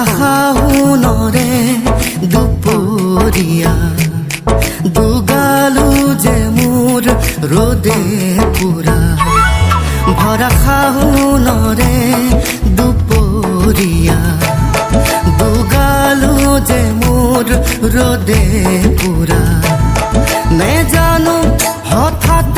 ভরা শাওনৰে দুপৰীয়া দুগালো যে মোৰ ৰ'দে পুৰা ভৰা শাওনৰে দুপৰীয়া দুগালো যে মোৰ ৰ'দে পুৰা নেজানো হঠাৎ